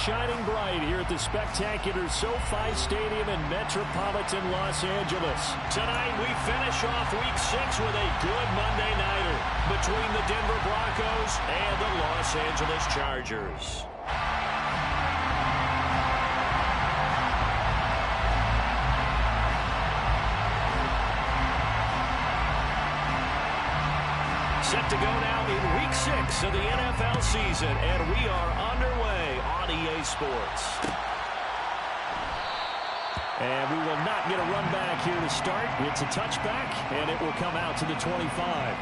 shining bright here at the spectacular SoFi Stadium in metropolitan Los Angeles. Tonight, we finish off Week 6 with a good Monday nighter between the Denver Broncos and the Los Angeles Chargers. Set to go now in Week 6 of the NFL season, and we are underway on EA Sports. And we will not get a run back here to start. It's a touchback, and it will come out to the 25.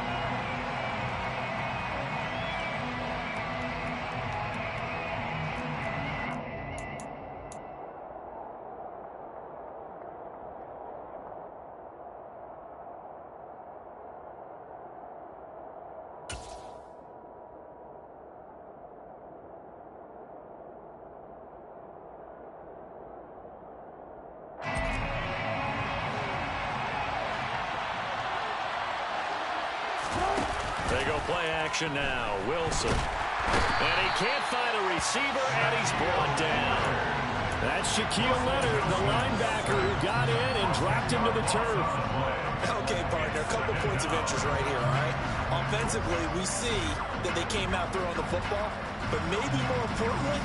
They go play action now. Wilson. And he can't find a receiver, and he's brought down. That's Shaquille Leonard, the linebacker who got in and dropped him to the turf. Okay, partner, a couple points of interest right here, all right? Offensively, we see that they came out throwing the football, but maybe more importantly,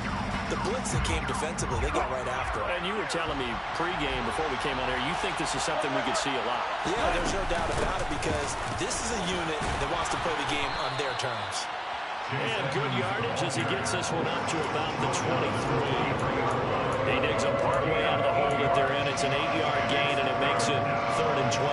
the blitz that came defensively, they got right after it. And you were telling me pregame before we came on here, you think this is something we could see a lot. Yeah, there's no doubt about it because this is a unit that wants to play the game on their terms. And good yardage as he gets this one up to about the 23. He digs them partway out of the hole that they're in. It's an 8-yard gain, and it makes it 3rd and 12.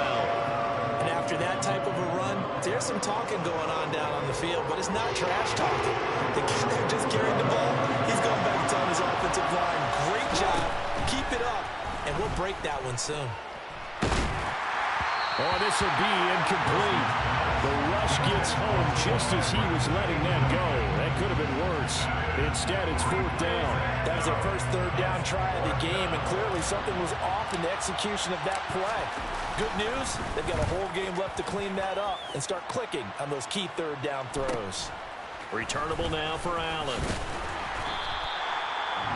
And after that type of a run, there's some talking going on down on the field, but it's not trash talking. The kid there just carried the ball. He's going back to his offensive line. Great job. Keep it up, and we'll break that one soon. Oh, this will be incomplete. The rush gets home just as he was letting that go. That could have been worse. Instead, it's 4th down. That was their first 3rd down try of the game, and clearly something was off in the execution of that play. Good news, they've got a whole game left to clean that up and start clicking on those key 3rd down throws. Returnable now for Allen.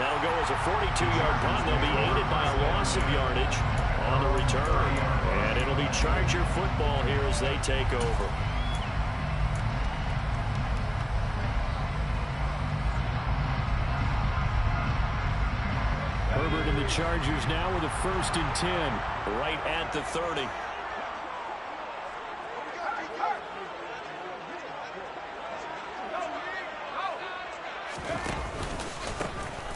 That'll go as a 42-yard punt. They'll be aided by a loss of yardage on the return. And it'll be Charger football here as they take over. Herbert and the Chargers now with a 1st and 10, right at the 30.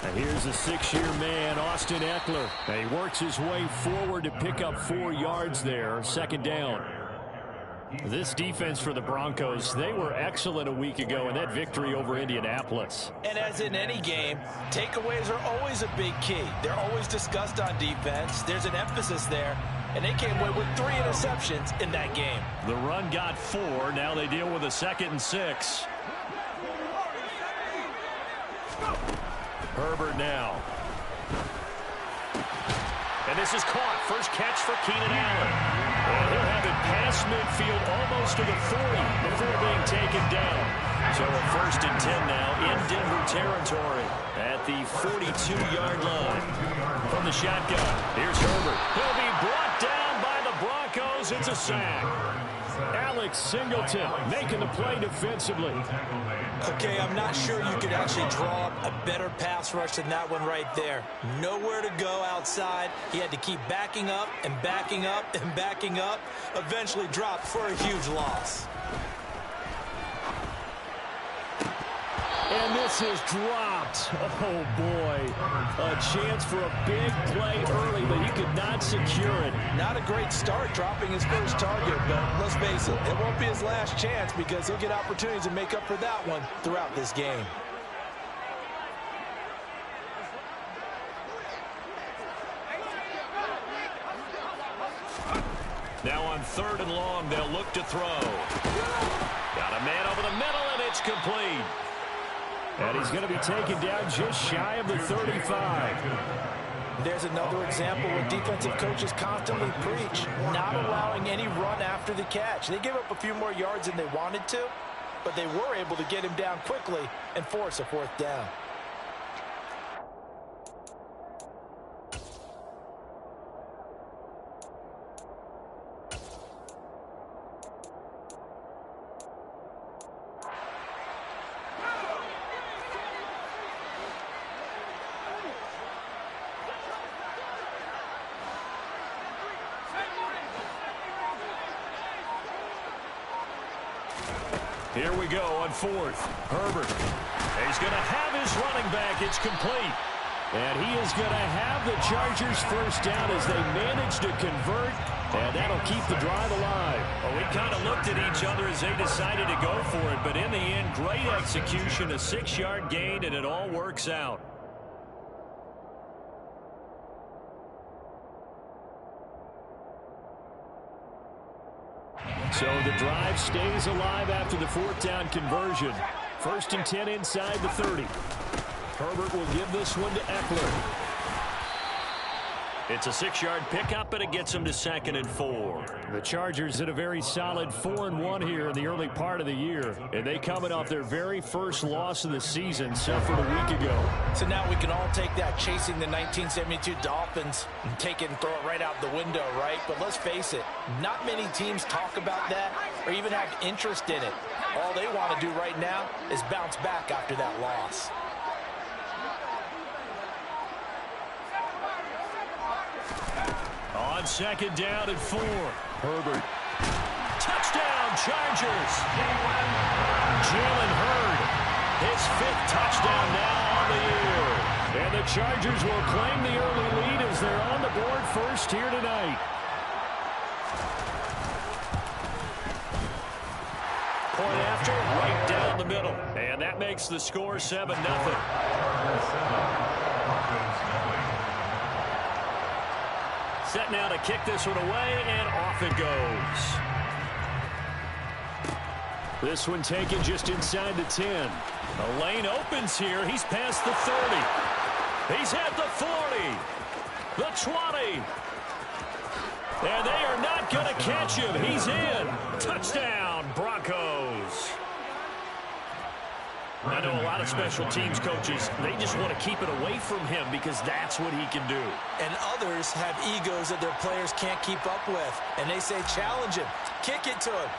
And here's a 6-year man, Austin Eckler. And he works his way forward to pick up 4 yards there, 2nd down. This defense for the Broncos, they were excellent a week ago in that victory over Indianapolis. And as in any game, takeaways are always a big key. They're always discussed on defense. There's an emphasis there. And they came away with 3 interceptions in that game. The run got 4. Now they deal with a 2nd and 6. Herbert now. And this is caught. First catch for Keenan Allen. And they're having past midfield almost to the 40 before being taken down. So a 1st and 10 now in Denver territory at the 42-yard line. From the shotgun, here's Herbert. He'll be brought down by the Broncos. It's a sack. Alex Singleton making the play defensively. Okay, I'm not sure you could actually draw up a better pass rush than that one right there. Nowhere to go outside. He had to keep backing up and backing up and backing up. Eventually dropped for a huge loss. And this is dropped. Oh, boy. A chance for a big play early, but he could not secure it. Not a great start dropping his first target, but let's face it, it won't be his last chance because he'll get opportunities to make up for that one throughout this game. Now on 3rd and long, they'll look to throw. Got a man over the middle, and it's complete. And he's going to be taken down just shy of the 35. There's another example where defensive coaches constantly preach, not allowing any run after the catch. They gave up a few more yards than they wanted to, but they were able to get him down quickly and force a 4th down. Here we go on fourth. Herbert. He's going to have his running back. It's complete. And he is going to have the Chargers first down as they manage to convert. And that'll keep the drive alive. Well, we kind of looked at each other as they decided to go for it. But in the end, great execution, a 6-yard gain, and it all works out. So the drive stays alive after the 4th down conversion. 1st and 10 inside the 30. Herbert will give this one to Eckler. It's a 6-yard pickup, and it gets him to 2nd and 4. The Chargers did a very solid 4-1 here in the early part of the year. And they coming off their very first loss of the season, suffered a week ago. So now we can all take that chasing the 1972 Dolphins and take it and throw it right out the window, right? But let's face it, not many teams talk about that or even have interest in it. All they want to do right now is bounce back after that loss. On 2nd down and 4. Herbert. Touchdown, Chargers. Jalen Hurd. His 5th touchdown now on the year. And the Chargers will claim the early lead as they're on the board first here tonight. Point after, right down the middle. And that makes the score 7-0. Set now to kick this one away, and off it goes. This one taken just inside the 10. The lane opens here. He's past the 30. He's at the 40. The 20. And they are not going to catch him. He's in. Touchdown, Broncos. I know a lot of special teams coaches, they just want to keep it away from him because that's what he can do. And others have egos that their players can't keep up with. And they say, challenge him. Kick it to him.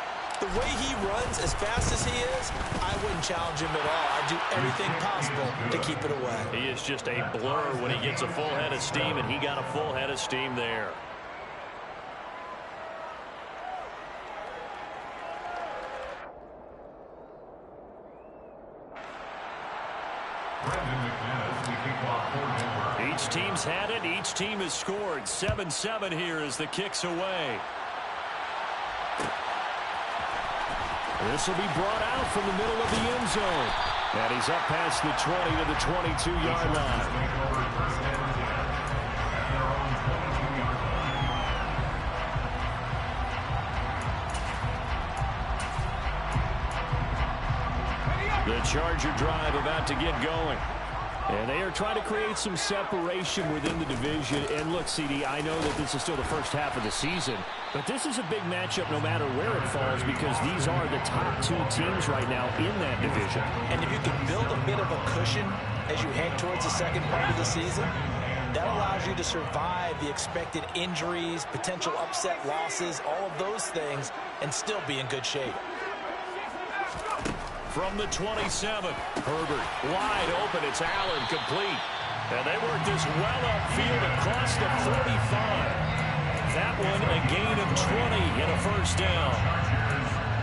The way he runs as fast as he is, I wouldn't challenge him at all. I'd do everything possible to keep it away. He is just a blur when he gets a full head of steam, and he got a full head of steam there. Each team's had it. Each team has scored. 7-7 here as the kick's away. This will be brought out from the middle of the end zone. And he's up past the 20 to the 22-yard line. The Charger drive about to get going. And they are trying to create some separation within the division. And look, CD, I know that this is still the first half of the season, but this is a big matchup no matter where it falls because these are the top 2 teams right now in that division. And if you can build a bit of a cushion as you head towards the second part of the season, that allows you to survive the expected injuries, potential upset losses, all of those things, and still be in good shape. From the 27, Herbert wide open. It's Allen complete. And they work this well upfield across the 45. That one a gain of 20 and a first down.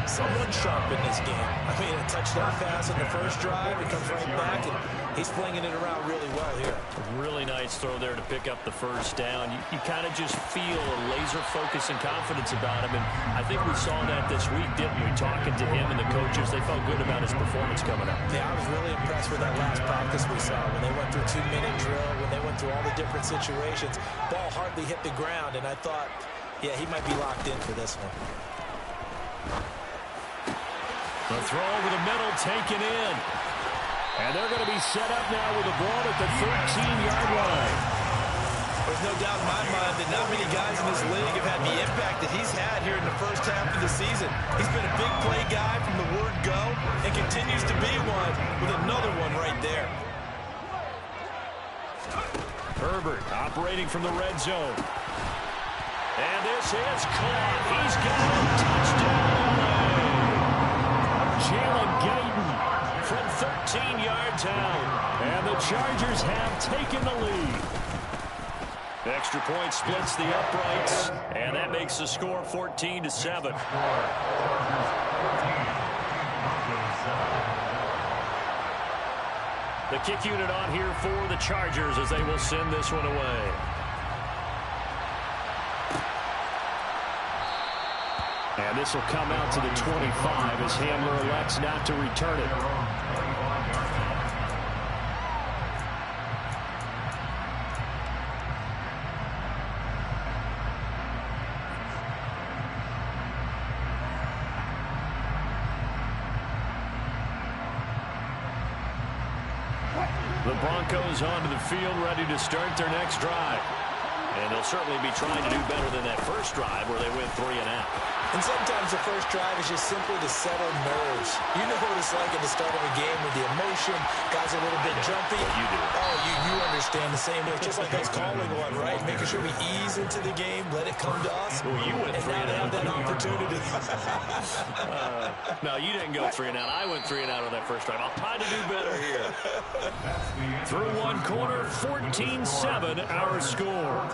Someone sharp in this game. I mean, a touchdown pass on the first drive. He comes right back, and he's flinging it around really well here. Really nice throw there to pick up the first down. You kind of just feel a laser focus and confidence about him, and I think we saw that this week, didn't we? Talking to him and the coaches, they felt good about his performance coming up. Yeah, I was really impressed with that last practice we saw when they went through 2-minute drill, when they went through all the different situations. Ball hardly hit the ground, and I thought, yeah, he might be locked in for this one. The throw over the middle taken in. And they're going to be set up now with the ball at the 13-yard line. There's no doubt in my mind that not many guys in this league have had the impact that he's had here in the first half of the season. He's been a big play guy from the word go and continues to be one with another one right there. Herbert operating from the red zone. And this is caught. He's got a touchdown. Jalen Guyton from 13 yards out. And the Chargers have taken the lead. Extra point splits the uprights, and that makes the score 14-7. The kick unit on here for the Chargers as they will send this one away. And this will come out to the 25 as Hamler elects not to return it. The Broncos onto the field, ready to start their next drive. And they'll certainly be trying to do better than that first drive where they went 3 and out. And sometimes the first drive is just simply to settle nerves. You know what it's like at the start of a game with the emotion, guys are a little bit jumpy. You do. Oh, you understand the same way. Just like us calling one, right? Making sure we ease into the game, let it come to us. Well, you went 3 and out. Have that opportunity. No, you didn't go 3 and out. I went 3 and out on that first drive. I'll try to do better here. Through one quarter, 14-7 our score.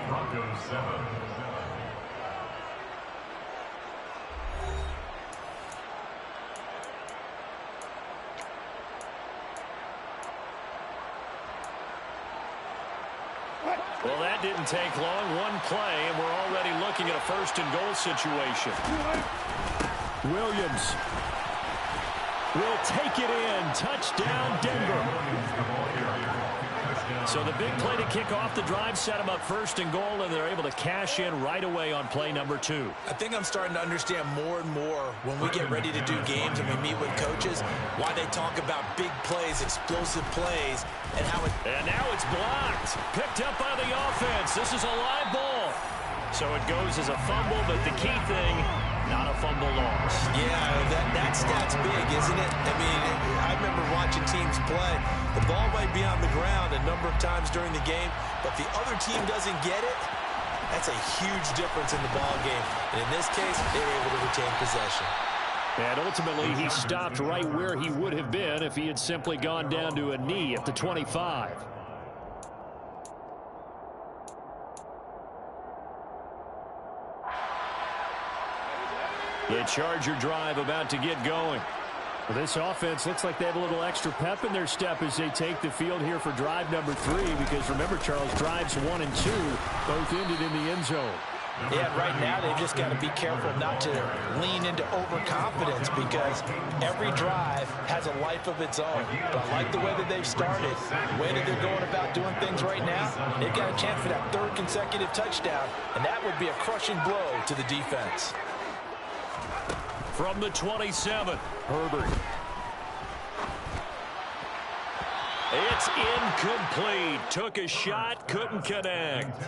Broncos 7. Well, that didn't take long. One play, and we're already looking at a first-and-goal situation. Williams will take it in. Touchdown, Denver. So the big play to kick off the drive set them up first and goal, and they're able to cash in right away on play number 2. I think I'm starting to understand more and more when we get ready to do games and we meet with coaches why they talk about big plays, explosive plays, and how it... And now it's blocked. Picked up by the offense. This is a live ball. So it goes as a fumble, but the key thing, not a fumble loss. Yeah, that stat's big, isn't it? I mean, I remember watching teams play. The ball might be on the ground a number of times during the game, but the other team doesn't get it. That's a huge difference in the ball game. And in this case, they were able to retain possession. And ultimately, he stopped right where he would have been if he had simply gone down to a knee at the 25. The Charger drive about to get going. Well, this offense looks like they have a little extra pep in their step as they take the field here for drive number 3, because remember, Charles, drives 1 and 2 both ended in the end zone. Yeah, right now they've just got to be careful not to lean into overconfidence, because every drive has a life of its own. But I like the way that they've started, the way that they're going about doing things right now. They've got a chance for that 3rd consecutive touchdown, and that would be a crushing blow to the defense. From the 27, Herbert. It's incomplete. Took a shot, couldn't connect.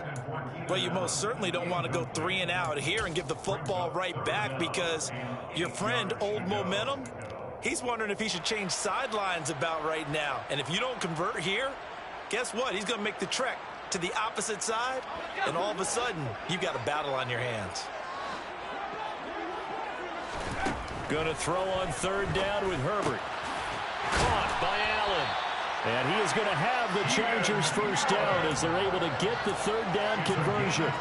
Well, you most certainly don't want to go 3 and out here and give the football right back, because your friend, Old Momentum, he's wondering if he should change sidelines about right now. And if you don't convert here, guess what? He's going to make the trek to the opposite side, and all of a sudden, you've got a battle on your hands. Going to throw on 3rd down with Herbert. Caught by Allen. And he is going to have the Chargers first down as they're able to get the 3rd down conversion.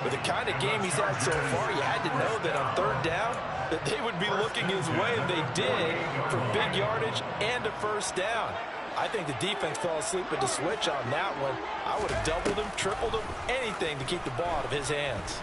With the kind of game he's had so far, you had to know that on 3rd down that they would be looking his way, and they did, for big yardage and a first down. I think the defense fell asleep with the switch on that one. I would have doubled him, tripled him, anything to keep the ball out of his hands.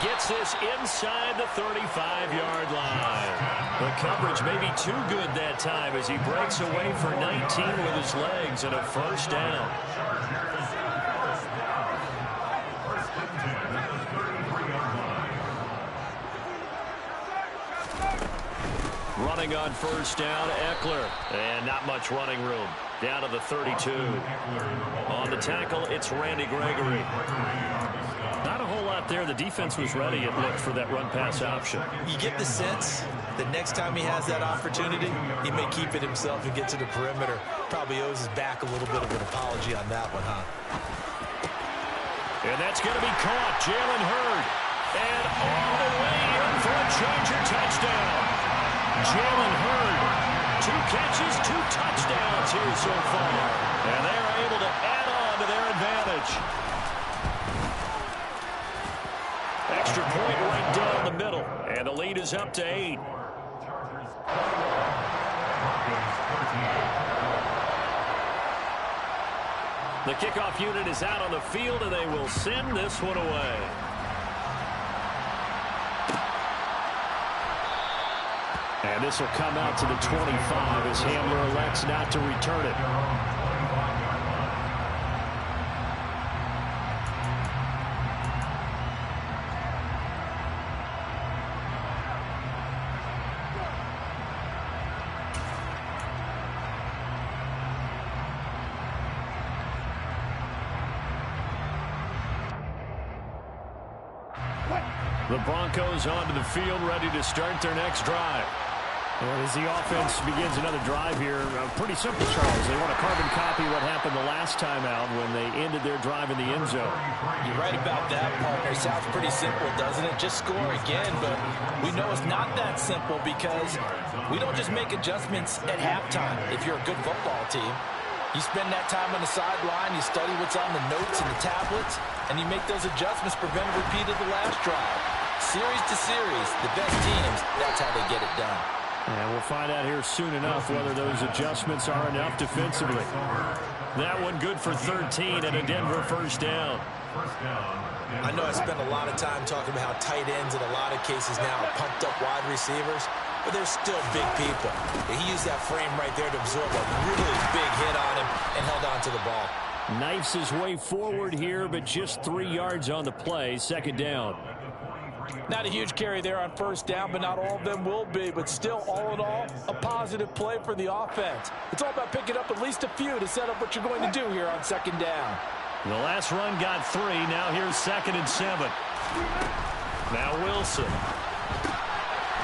Gets this inside the 35-yard line. The coverage may be too good that time as he breaks away for 19 with his legs and a first down. Running on first down, Eckler. And not much running room. Down to the 32. On the tackle, it's Randy Gregory. Not a whole lot there. The defense was ready, it looked, for that run-pass option. You get the sense that next time he has that opportunity, he may keep it himself and get to the perimeter. Probably owes his back a little bit of an apology on that one, huh? And that's going to be caught. Jalen Hurd. And all the way in for a Charger touchdown. Jalen Hurd. 2 catches, 2 touchdowns here so far. And they are able to add on to their advantage. extra point right down the middle. And the lead is up to 8. The kickoff unit is out on the field, and they will send this one away. And this will come out to the 25 as Hamler elects not to return it. The Broncos onto the field, ready to start their next drive. And as the offense begins another drive here, pretty simple, Charles. They want to carbon copy what happened the last time out when they ended their drive in the end zone. You're right about that, partner. Sounds pretty simple, doesn't it? Just score again, but we know it's not that simple because we don't just make adjustments at halftime. If you're a good football team, you spend that time on the sideline, you study what's on the notes and the tablets, and you make those adjustments, prevent a repeat of the last drive. Series to series, the best teams, that's how they get it done. And we'll find out here soon enough whether those adjustments are enough defensively. That one good for 13 and a Denver first down. I know I spent a lot of time talking about how tight ends in a lot of cases now are pumped up wide receivers, but they're still big people. He used that frame right there to absorb a really big hit on him and held on to the ball. Knifes his way forward here, but just 3 yards on the play. Second down. Not a huge carry there on first down, but not all of them will be. But still, all in all, a positive play for the offense. It's all about picking up at least a few to set up what you're going to do here on second down. The last run got 3. Now here's 2nd and 7. Now Wilson.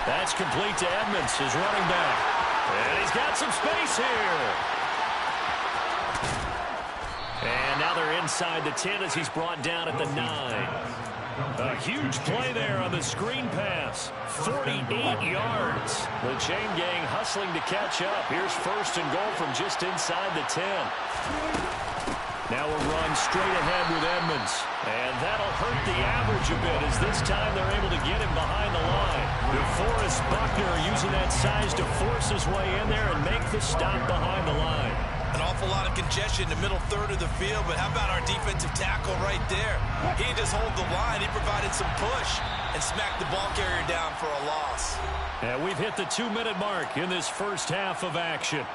That's complete to Edmonds, his running back. And he's got some space here. And now they're inside the 10 as he's brought down at the 9. A huge play there on the screen pass. 48 yards. The chain gang hustling to catch up. Here's 1st and goal from just inside the 10. Now a run straight ahead with Edmonds. And that'll hurt the average a bit as this time they're able to get him behind the line. DeForest Buckner using that size to force his way in there and make the stop behind the line. An awful lot of congestion in the middle third of the field, but how about our defensive tackle right there? He didn't just hold the line, he provided some push and smacked the ball carrier down for a loss. And we've hit the 2-minute mark in this first half of action.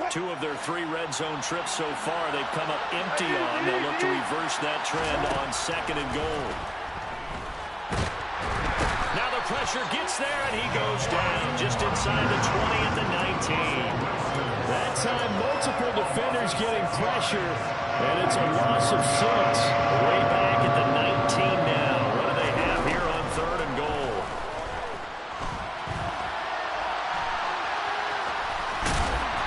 Two of their 3 red zone trips so far, they've come up empty on. They'll look to reverse that trend on 2nd and goal. Now the pressure gets there, and he goes down just inside the 20 at the 19. That time, multiple defenders getting pressure, and it's a loss of 6. Way back at the 19 now. What do they have here on 3rd and goal?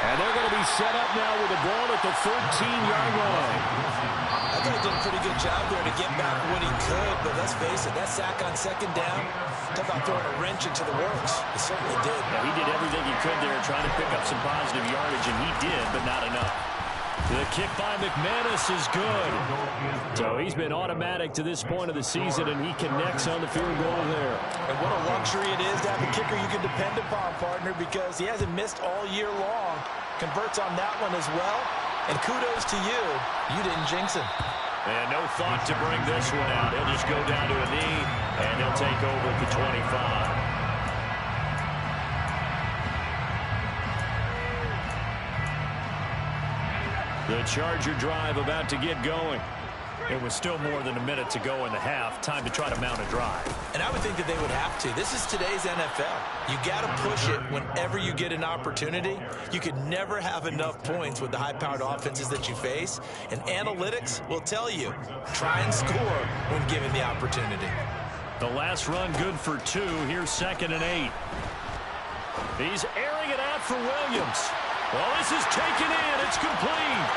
And they're going to be set up now with the ball at the 13-yard line. I thought he did a pretty good job there to get back what he could, but let's face it, that sack on 2nd down, talk about throwing a wrench into the works. He certainly did. Yeah, he did everything he could there trying to pick up some positive yardage, and he did, but not enough. The kick by McManus is good. So he's been automatic to this point of the season, and he connects on the field goal there. And what a luxury it is to have a kicker you can depend upon, partner, because he hasn't missed all year long. Converts on that one as well. And kudos to you. You didn't jinx him. And no thought to bring this one out. He'll just go down to a knee, and he'll take over at the 25. The Charger drive about to get going. It was still more than a minute to go in the half. Time to try to mount a drive. And I would think that they would have to. This is today's NFL. You got to push it whenever you get an opportunity. You could never have enough points with the high-powered offenses that you face. And analytics will tell you, try and score when given the opportunity. The last run good for 2. Here's 2nd and 8. He's airing it out for Williams. Well, this is taken in. It's complete.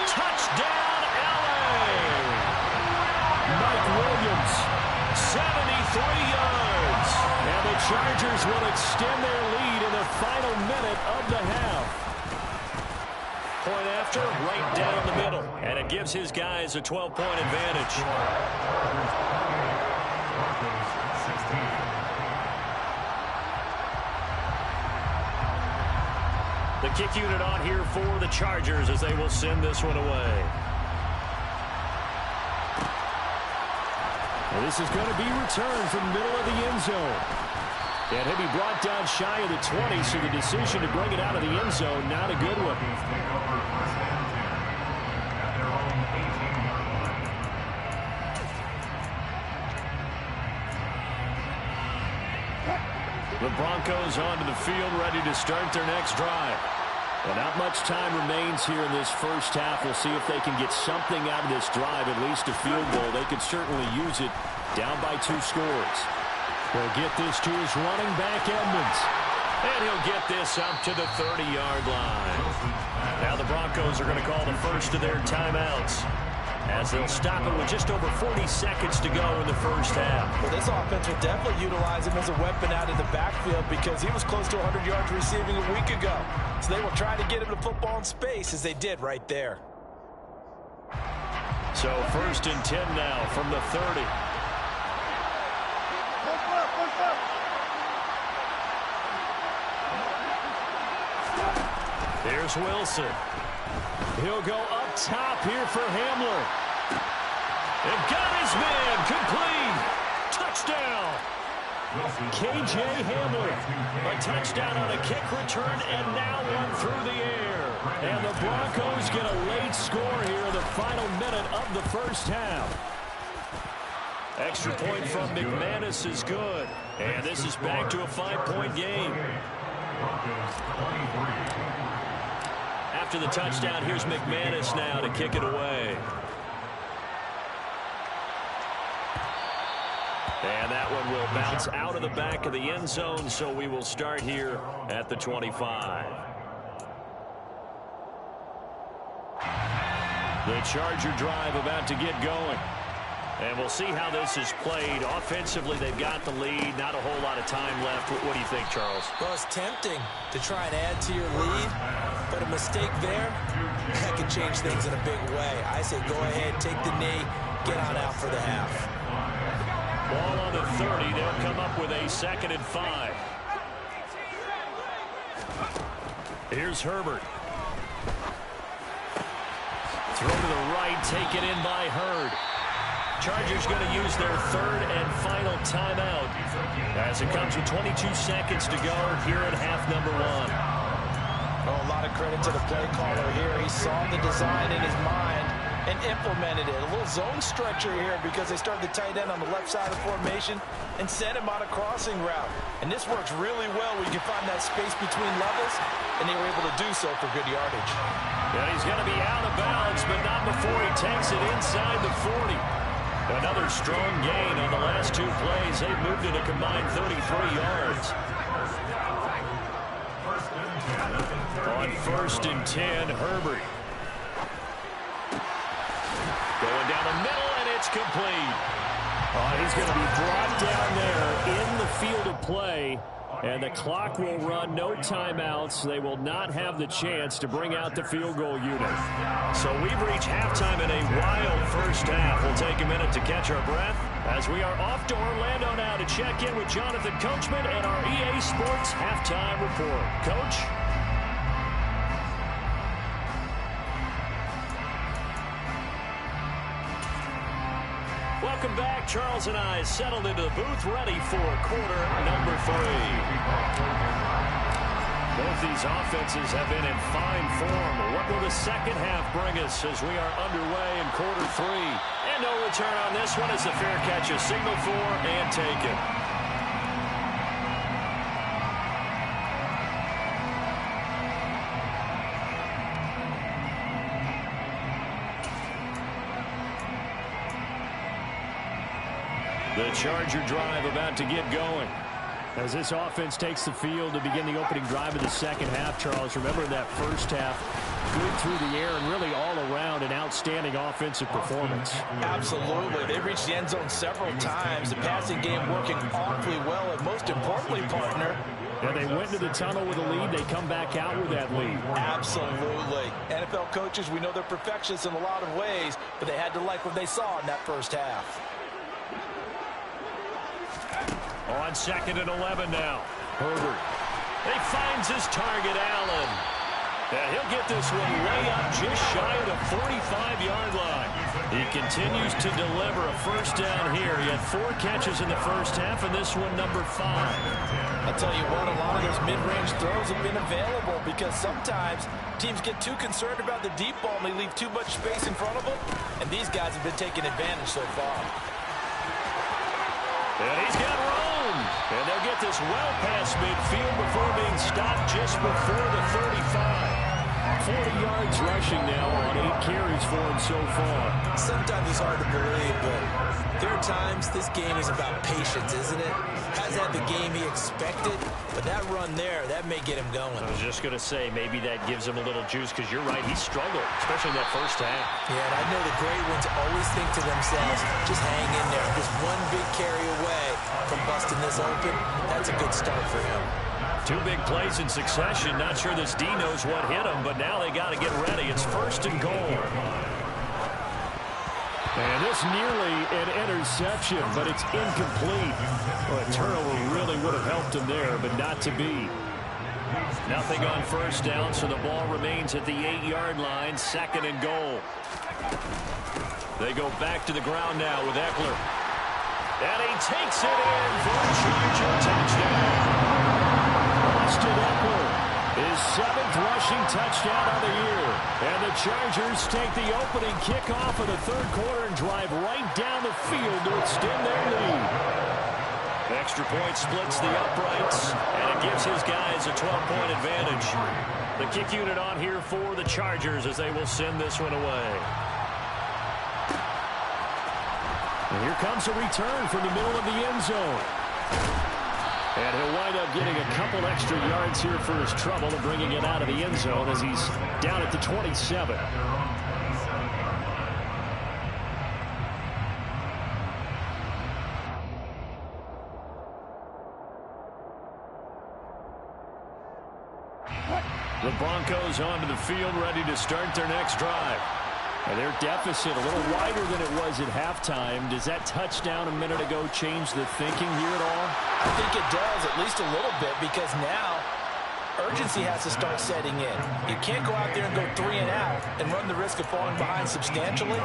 Touchdown, L.A. Mike Williams, 73 yards. And the Chargers will extend their lead in the final minute of the half. Point after, right down the middle. And it gives his guys a 12-point advantage. The kick unit on here for the Chargers as they will send this one away. And this is going to be returned from the middle of the end zone. And he'll be brought down shy of the 20, so the decision to bring it out of the end zone, not a good one. The Broncos onto the field, ready to start their next drive. Well, not much time remains here in this first half. We'll see if they can get something out of this drive, at least a field goal. They could certainly use it down by 2 scores. He'll get this to his running back, Edmonds. And he'll get this up to the 30-yard line. Now the Broncos are going to call the first of their timeouts, as they'll stop it with just over 40 seconds to go in the first half. Well, this offense will definitely utilize him as a weapon out of the backfield because he was close to 100 yards receiving a week ago. So they will try to get him the football in space as they did right there. So 1st and 10 now from the 30. Here's Wilson. He'll go up top here for Hamler. And got his man complete. Touchdown. K.J. Hamler. A touchdown on a kick return and now one through the air. And the Broncos get a late score here in the final minute of the first half. Extra point from McManus is good. And this is back to a 5-point game. After the touchdown, here's McManus now to kick it away. And that one will bounce out of the back of the end zone, so we will start here at the 25. The Charger drive about to get going. And we'll see how this is played. Offensively, they've got the lead. Not a whole lot of time left. What do you think, Charles? Well, it's tempting to try and add to your lead, but a mistake there, that could change things in a big way. I say go ahead, take the knee, get on out for the half. Ball on the 30. They'll come up with a 2nd and 5. Here's Herbert. Throw to the right, taken in by Hurd. Chargers going to use their 3rd and final timeout as it comes with 22 seconds to go here at half number 1. Oh, a lot of credit to the play caller here. He saw the design in his mind and implemented it. A little zone stretcher here because they started the tight end on the left side of the formation and sent him on a crossing route. And this works really well where you can find that space between levels, and they were able to do so for good yardage. Yeah, he's going to be out of bounds, but not before he takes it inside the 40. Another strong gain on the last 2 plays. They've moved it a combined 33 yards. On 1st and 10, Herbert. Going down the middle, and it's complete. He's going to be brought down there in the field of play. And the clock will run, no timeouts. They will not have the chance to bring out the field goal unit. So we've reached halftime in a wild first half. We'll take a minute to catch our breath as we are off to Orlando now to check in with Jonathan Coachman and our EA Sports Halftime Report. Coach? Welcome back. Charles and I settled into the booth, ready for quarter number 3. Both these offenses have been in fine form. What will the second half bring us as we are underway in quarter 3? And no return on this one as the fair catch is signaled for and taken. The Charger drive about to get going. As this offense takes the field to begin the opening drive of the second half, Charles, remember that first half, good through the air and really all around an outstanding offensive performance. Absolutely. They reached the end zone several times. The passing game working awfully well, and most importantly, partner, and they went to the tunnel with a lead. They come back out with that lead. Absolutely. NFL coaches, we know they're perfectionists in a lot of ways, but they had to like what they saw in that first half. On 2nd and 11 now. Herbert. He finds his target, Allen. And he'll get this one way up just shy of the 45-yard line. He continues to deliver a first down here. He had 4 catches in the first half, and this one number 5. I'll tell you what, a lot of those mid-range throws have been available because sometimes teams get too concerned about the deep ball and they leave too much space in front of them, and these guys have been taking advantage so far. And he's got room. And they'll get this well past midfield before being stopped just before the 35. 40 yards rushing now on 8 carries for him so far. Sometimes it's hard to believe, but there are times this game is about patience, isn't it? Hasn't had the game he expected, but that run there, that may get him going. I was just going to say, maybe that gives him a little juice, because you're right, he struggled, especially in that first half. Yeah, and I know the great ones always think to themselves, just hang in there. Just one big carry away from busting this open. That's a good start for him. 2 big plays in succession. Not sure this D knows what hit him, but now they got to get ready. It's 1st and goal. And this nearly an interception, but it's incomplete. Well, a turnover really would have helped him there, but not to be. Nothing on first down, so the ball remains at the 8-yard line. 2nd and goal. They go back to the ground now with Eckler. And he takes it in for a Charger touchdown. Austin Eckler, his 7th rushing touchdown of the year. And the Chargers take the opening kickoff of the 3rd quarter and drive right down the field to extend their lead. Extra point splits the uprights, and it gives his guys a 12-point advantage. The kick unit on here for the Chargers as they will send this one away. And here comes a return from the middle of the end zone. And he'll wind up getting a couple extra yards here for his trouble and bringing it out of the end zone as he's down at the 27. The Broncos onto the field, ready to start their next drive. And their deficit a little wider than it was at halftime. Does that touchdown a minute ago change the thinking here at all? I think it does, at least a little bit, because now urgency has to start setting in. You can't go out there and go 3 and out and run the risk of falling behind substantially,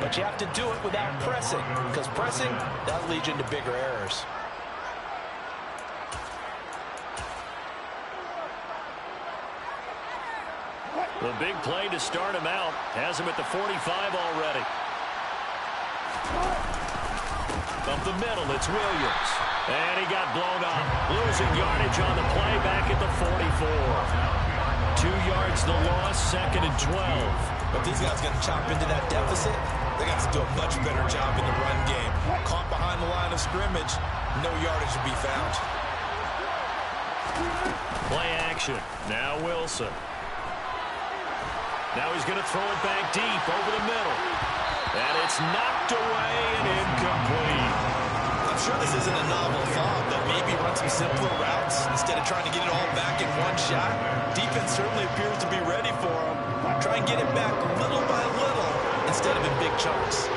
but you have to do it without pressing, because pressing, that leads you into bigger errors. The big play to start him out has him at the 45 already. Up the middle, it's Williams. And he got blown up. Losing yardage on the play back at the 44. 2 yards the loss, 2nd and 12. But these guys got to chop into that deficit. They got to do a much better job in the run game. Caught behind the line of scrimmage, no yardage to be found. Play action. Now Wilson. Now he's going to throw it back deep over the middle. And it's knocked away and incomplete. I'm sure this isn't a novel thought, but maybe run some simpler routes instead of trying to get it all back in one shot. Defense certainly appears to be ready for him. Try and get it back little by little instead of in big chunks.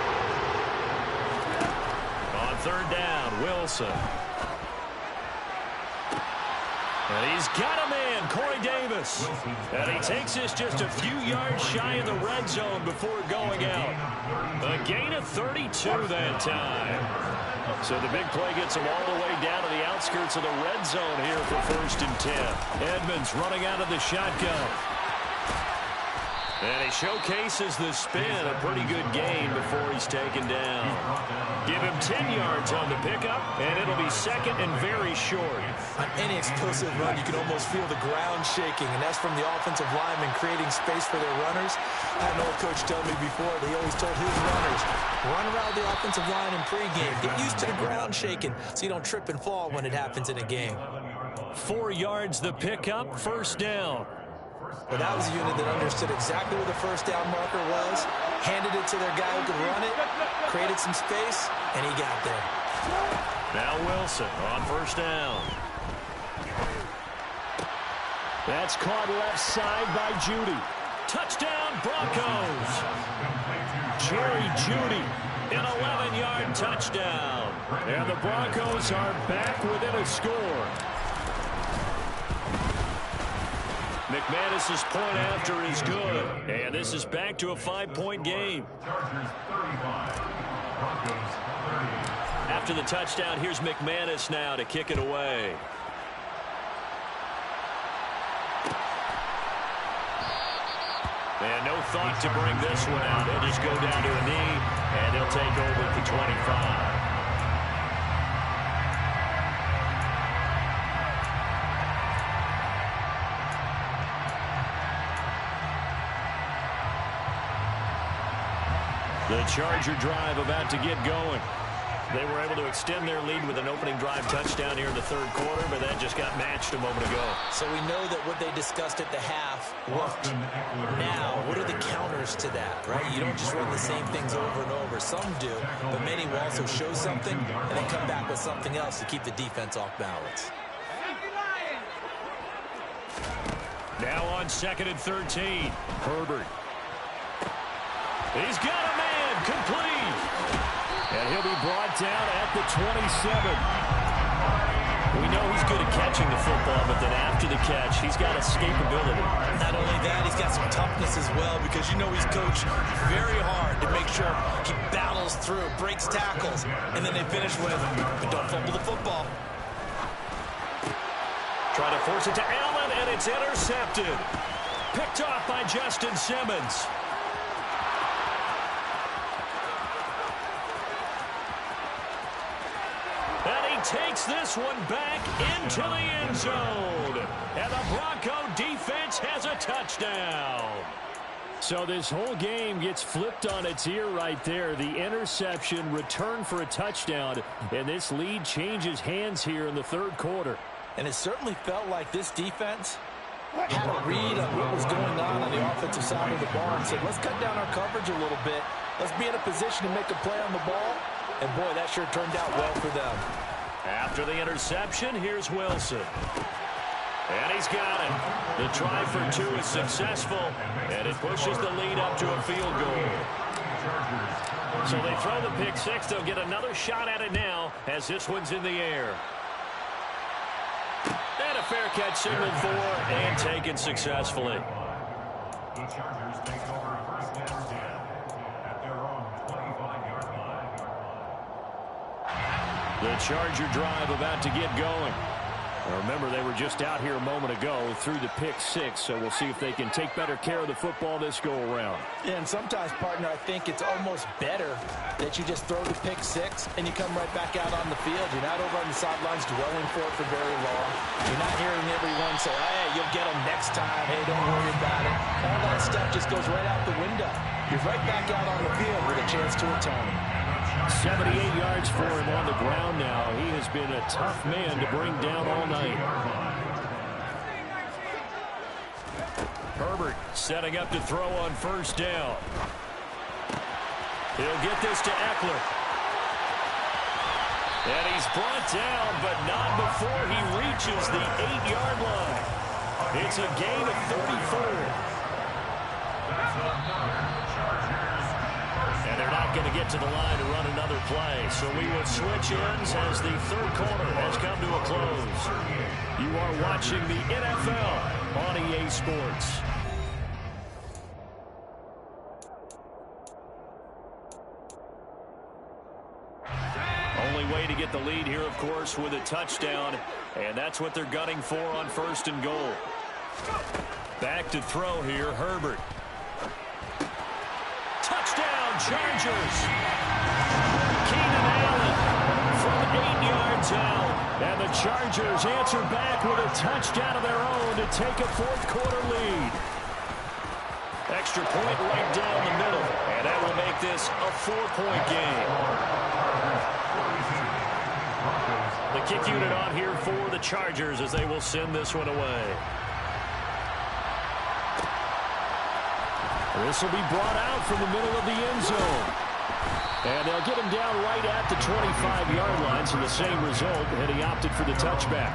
On 3rd down, Wilson. And he's got a man, Corey Davis. And he takes this just a few yards shy of the red zone before going out. A gain of 32 that time. So the big play gets him all the way down to the outskirts of the red zone here for 1st and 10. Edmonds running out of the shotgun. And he showcases the spin, a pretty good gain before he's taken down. Give him 10 yards on the pickup, and it'll be second and very short. On any explosive run, you can almost feel the ground shaking, and that's from the offensive linemen creating space for their runners. I had an old coach tell me before, they always told his runners, run around the offensive line in pregame. Get used to the ground shaking so you don't trip and fall when it happens in a game. 4 yards the pickup, first down. Well, that was a unit that understood exactly where the first down marker was, handed it to their guy who could run it, created some space, and he got there. Now Wilson on first down. That's caught left side by Jeudy. Touchdown, Broncos. Jerry Jeudy, an 11-yard touchdown. And the Broncos are back within a score. McManus's point after is good. And this is back to a 5-point game. After the touchdown, here's McManus now to kick it away. And no thought to bring this one out. They'll just go down to a knee, and they'll take over at the 25. The Charger drive about to get going. They were able to extend their lead with an opening drive touchdown here in the third quarter, but that just got matched a moment ago. So we know that what they discussed at the half worked. Now, what are the counters to that, right? You don't just run the same things over and over. Some do, but many will also show something and then come back with something else to keep the defense off balance. Now on 2nd and 13, Herbert. He's got a man, complete. And he'll be brought down at the 27. We know he's good at catching the football, but then after the catch, he's got escapability. Not only that, he's got some toughness as well, because you know he's coached very hard to make sure he battles through, breaks tackles, and then they finish with, but don't fumble the football. Trying to force it to Allen, and it's intercepted. Picked off by Justin Simmons. Takes this one back into the end zone. And the Bronco defense has a touchdown. So this whole game gets flipped on its ear right there. The interception, return for a touchdown, and this lead changes hands here in the third quarter. And it certainly felt like this defense had a read on what was going on the offensive side of the ball and said, let's cut down our coverage a little bit. Let's be in a position to make a play on the ball. And boy, that sure turned out well for them. After the interception, here's Wilson. And he's got it. The try for 2 is successful, and it pushes the lead up to a field goal. So they throw the pick six. They'll get another shot at it now as this one's in the air. And a fair catch signaled for and taken successfully. The Chargers take over first down 10 at their own 25-yard line. The Charger drive about to get going. Remember, they were just out here a moment ago through the pick six, so we'll see if they can take better care of the football this go-around. Yeah, and sometimes, partner, I think it's almost better that you just throw the pick six and you come right back out on the field. You're not over on the sidelines dwelling for it for very long. You're not hearing everyone say, hey, you'll get them next time. Hey, don't worry about it. All that stuff just goes right out the window. You're right back out on the field with a chance to atone. 78 yards for him on the ground now. He has been a tough man to bring down all night. Herbert setting up to throw on first down. He'll get this to Eckler. And he's brought down, but not before he reaches the 8-yard line. It's a gain of 34. And they're not going to get to the line to run another play. So we will switch ends as the third quarter has come to a close. You are watching the NFL on EA Sports. Only way to get the lead here, of course, with a touchdown. And that's what they're gunning for on 1st and goal. Back to throw here, Herbert. Touchdown, Chargers. Keenan Allen from 8 yards out. And the Chargers answer back with a touchdown of their own to take a fourth-quarter lead. Extra point right down the middle. And that will make this a 4-point game. The kick unit on here for the Chargers as they will send this one away. This will be brought out from the middle of the end zone. And they'll get him down right at the 25-yard line, so the same result, and he opted for the touchback.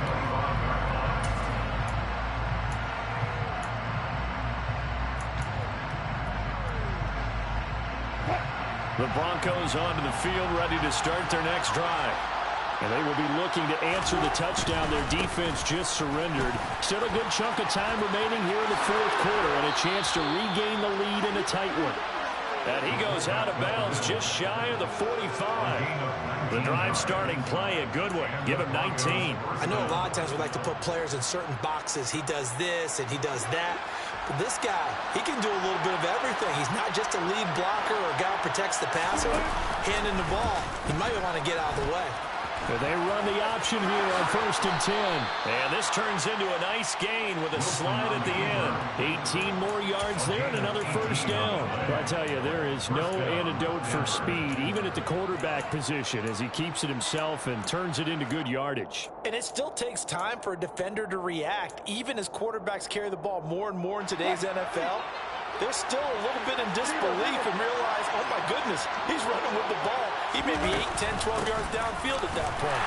The Broncos onto the field, ready to start their next drive. And they will be looking to answer the touchdown their defense just surrendered. Still a good chunk of time remaining here in the fourth quarter and a chance to regain the lead in a tight one. And he goes out of bounds just shy of the 45. The drive starting play, a good one. Give him 19. I know a lot of times we like to put players in certain boxes. He does this and he does that. But this guy, he can do a little bit of everything. He's not just a lead blocker or a guy who protects the passer. Handing the ball, he might want to get out of the way. And they run the option here on 1st and 10. And this turns into a nice gain with a slide at the end. 18 more yards there and another first down. But I tell you, there is no antidote for speed, even at the quarterback position, as he keeps it himself and turns it into good yardage. And it still takes time for a defender to react, even as quarterbacks carry the ball more and more in today's NFL. They're still a little bit in disbelief and realize, oh, my goodness, he's running with the ball. He may be 8, 10, 12 yards downfield at that point.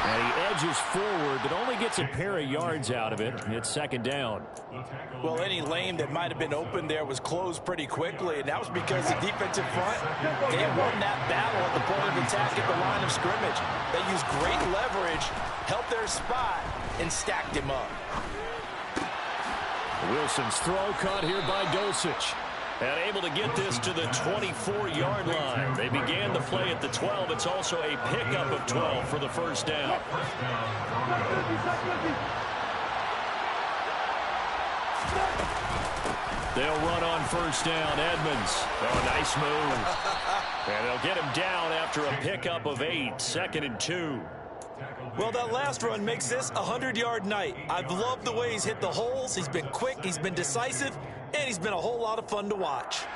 And he edges forward, but only gets a pair of yards out of it. It's 2nd down. Well, any lane that might have been open there was closed pretty quickly, and that was because the defensive front, they won that battle at the point of attack at the line of scrimmage. They used great leverage, held their spot, and stacked him up. Wilson's throw caught here by Dulcich. And able to get this to the 24-yard line. They began the play at the 12. It's also a pickup of 12 for the first down. They'll run on 1st down. Edmonds. Oh, nice move. And they'll get him down after a pickup of 8. 2nd and 2. Well, that last run makes this a 100-yard night. I've loved the way he's hit the holes. He's been quick, he's been decisive, and he's been a whole lot of fun to watch.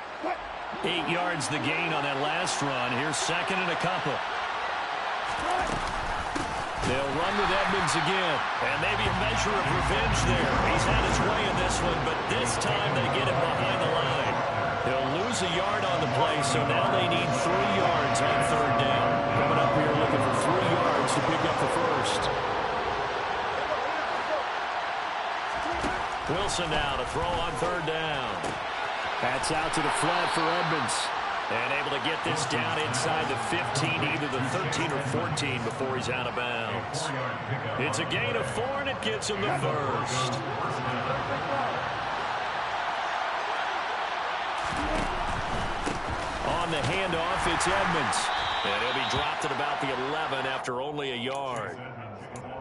8 yards the gain on that last run. Here's 2nd and a couple. They'll run with Edmonds again. And maybe a measure of revenge there. He's had his way in this one, but this time they get him behind the line. He'll lose a yard on the play, so now they need 3 yards on 3rd down. Coming up here looking for 3 yards to pick up the first. Wilson now to throw on 3rd down. That's out to the flat for Edmonds. And able to get this down inside the 15, either the 13 or 14 before he's out of bounds. It's a gain of 4, and it gets him the first. On the handoff, it's Edmonds. And he'll be dropped at about the 11 after only a yard.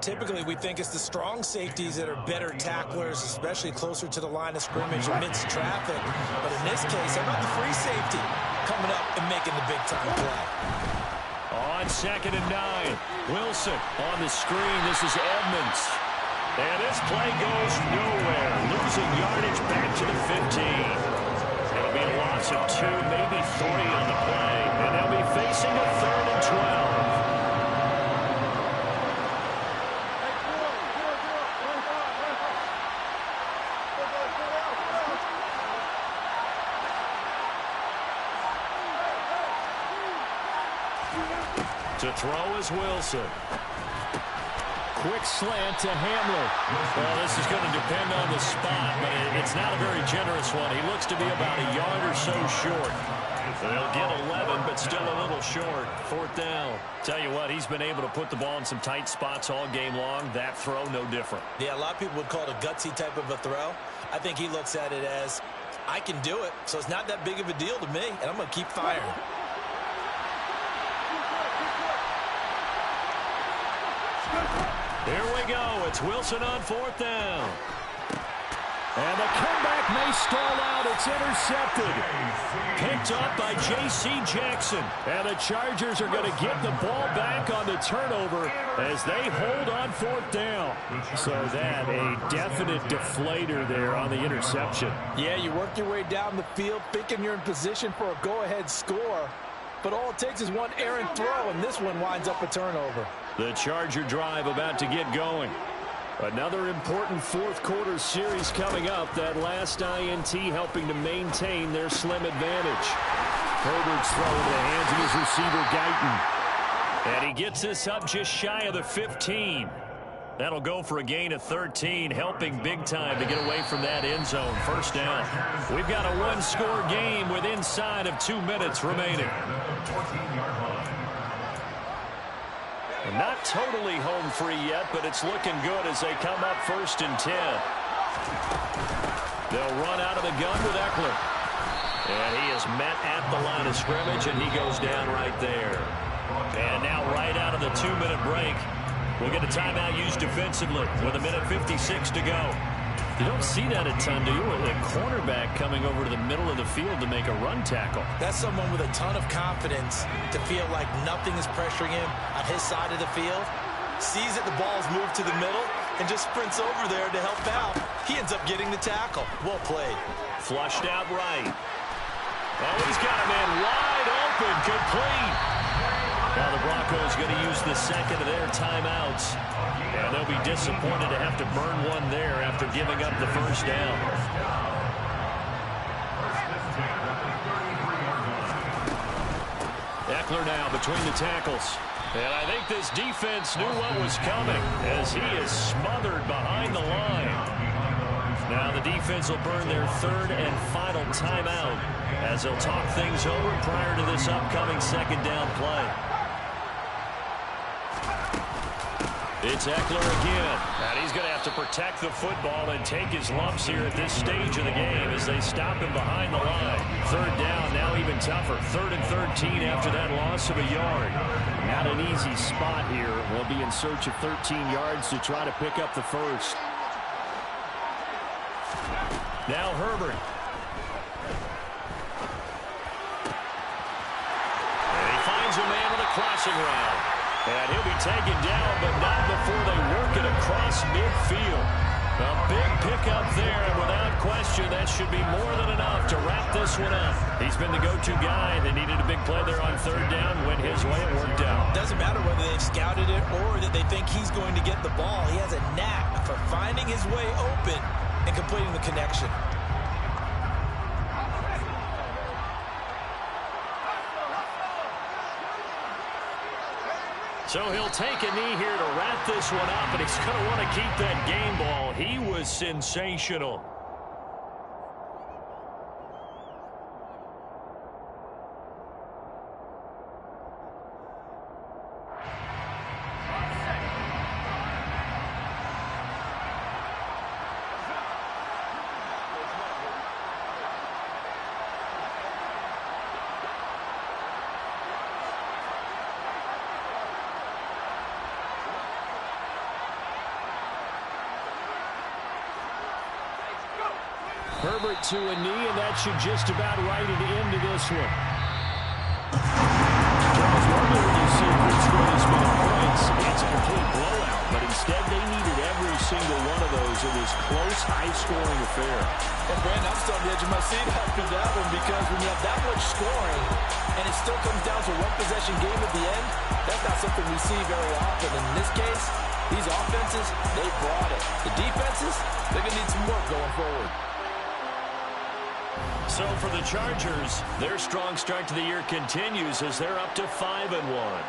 Typically, we think it's the strong safeties that are better tacklers, especially closer to the line of scrimmage amidst traffic. But in this case, how about the free safety coming up and making the big-time play? On 2nd and 9, Wilson on the screen. This is Edmonds. And this play goes nowhere. Losing yardage back to the 15. It'll be a loss of 2, maybe 3 on the play. And they'll be facing a 3rd and 12. To throw is Wilson. Quick slant to Hamler. Well, this is going to depend on the spot, but it's not a very generous one. He looks to be about a yard or so short. They'll get 11, but still a little short. 4th down. Tell you what, he's been able to put the ball in some tight spots all game long. That throw, no different. Yeah, a lot of people would call it a gutsy type of a throw. I think he looks at it as, I can do it, so it's not that big of a deal to me, and I'm going to keep firing. Here we go. It's Wilson on 4th down. And the comeback may stall out. It's intercepted. Picked up by J.C. Jackson. And the Chargers are going to get the ball back on the turnover as they hold on 4th down. So that a definite deflator there on the interception. Yeah, you work your way down the field thinking you're in position for a go-ahead score. But all it takes is one errant throw, and this one winds up a turnover. The Charger drive about to get going. Another important 4th quarter series coming up. That last INT helping to maintain their slim advantage. Herbert's throw into the hands of his receiver, Guyton. And he gets this up just shy of the 15. That'll go for a gain of 13, helping big time to get away from that end zone. 1st down. We've got a 1-score game with inside of 2 minutes remaining. Not totally home free yet, but it's looking good as they come up 1st and 10. They'll run out of the gun with Eckler. And he is met at the line of scrimmage, and he goes down right there. And now right out of the 2-minute break, we'll get a timeout used defensively with 1:56 to go. You don't see that a ton, do you? A cornerback coming over to the middle of the field to make a run tackle. That's someone with a ton of confidence to feel like nothing is pressuring him on his side of the field. Sees that the ball's moved to the middle and just sprints over there to help out. He ends up getting the tackle. Well played. Flushed out right. Oh, he's got a man wide open, complete. Now the Broncos going to use the second of their timeouts. And they'll be disappointed to have to burn one there after giving up the 1st down. Eckler now between the tackles. And I think this defense knew what was coming as he is smothered behind the line. Now the defense will burn their 3rd and final timeout as they'll talk things over prior to this upcoming 2nd down play. It's Eckler again. And he's going to have to protect the football and take his lumps here at this stage of the game as they stop him behind the line. 3rd down, now even tougher. 3rd and 13 after that loss of a yard. Not an easy spot here. We'll be in search of 13 yards to try to pick up the 1st. Now Herbert. And he finds a man with a crossing route. And he'll be taken down, but not before they work it across midfield. A big pickup there, and without question, that should be more than enough to wrap this one up. He's been the go-to guy. They needed a big play there on 3rd down. Went his way. It worked out. Doesn't matter whether they've scouted it or that they think he's going to get the ball. He has a knack for finding his way open and completing the connection. So he'll take a knee here to wrap this one up, and he's going to want to keep that game ball. He was sensational. Herbert to a knee, and that should just about write it into this one. Charles, normally when you see a good score this many points, it's a complete blowout. But instead, they needed every single one of those in this close, high-scoring affair. And, Brandon, I'm still on the edge of my seat after that one because when you have that much scoring and it still comes down to one possession game at the end, that's not something we see very often. And in this case, these offenses, they brought it. The defenses, they're going to need some work going forward. So for the Chargers, their strong start to the year continues as they're up to 5-1.